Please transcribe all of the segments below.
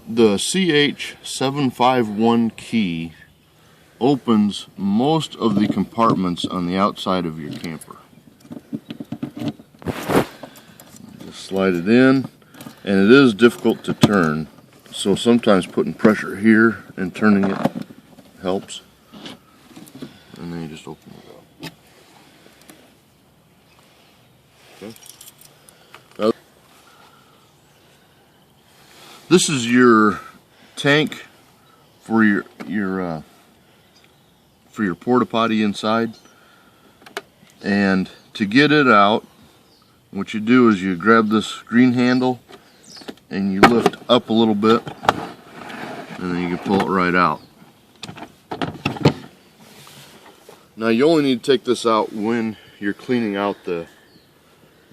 The CH751 key opens most of the compartments on the outside of your camper. Just slide it in, and it is difficult to turn, so sometimes putting pressure here and turning it helps. And then you just open it up. Okay. Now, this is your tank for your porta potty inside, and to get it out, what you do is you grab this green handle and you lift up a little bit, and then you can pull it right out. Now you only need to take this out when you're cleaning out the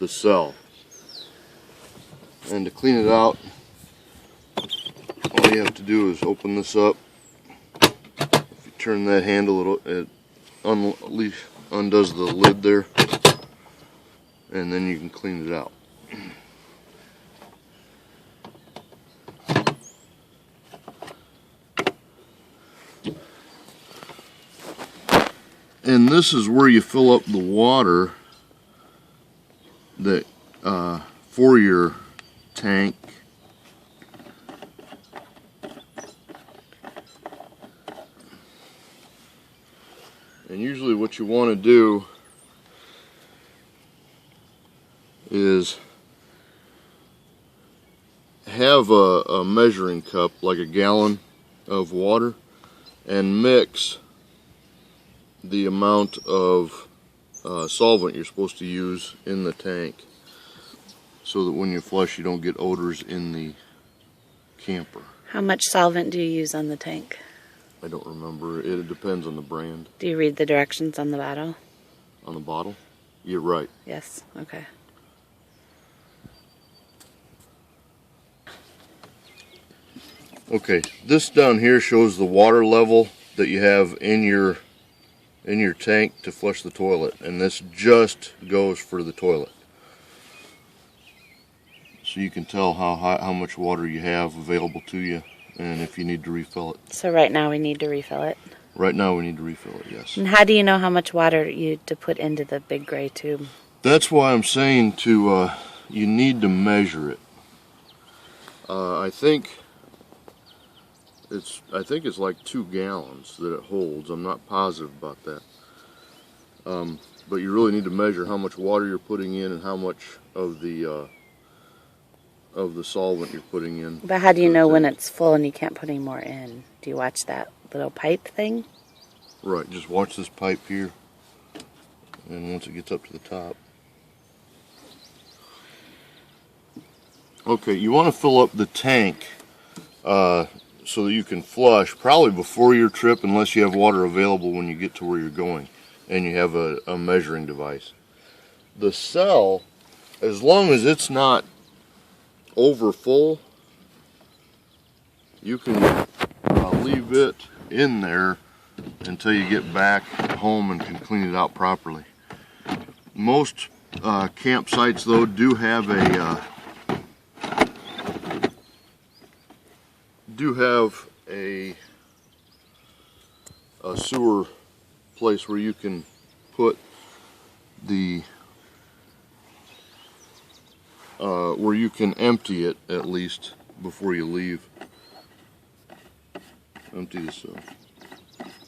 cell, and to clean it out, all you have to do is open this up. If you turn that handle, it undoes the lid there, and then you can clean it out. And this is where you fill up the water that for your tank. And usually what you want to do is have a measuring cup, like a gallon of water, and mix the amount of solvent you're supposed to use in the tank, so that when you flush you don't get odors in the camper. How much solvent do you use on the tank? I don't remember. It depends on the brand. Do you read the directions on the bottle? On the bottle? You're right. Yes, okay. Okay, this down here shows the water level that you have in your tank to flush the toilet, and this just goes for the toilet. So you can tell how much water you have available to you, and if you need to refill it. So right now we need to refill it? Right now we need to refill it, yes. And how do you know how much water to put into the big gray tube? That's why I'm saying you need to measure it. I think it's like 2 gallons that it holds. I'm not positive about that. But you really need to measure how much water you're putting in and how much of the solvent you're putting in. But how do you know when it's full and you can't put any more in? Do you watch that little pipe thing? Right, just watch this pipe here, and once it gets up to the top. Okay, you want to fill up the tank so that you can flush probably before your trip, unless you have water available when you get to where you're going and you have a measuring device. The cell, as long as it's not over full, you can leave it in there until you get back home and can clean it out properly. Most campsites, though, do have a sewer place where you can put where you can empty it, at least before you leave. Empty the cell.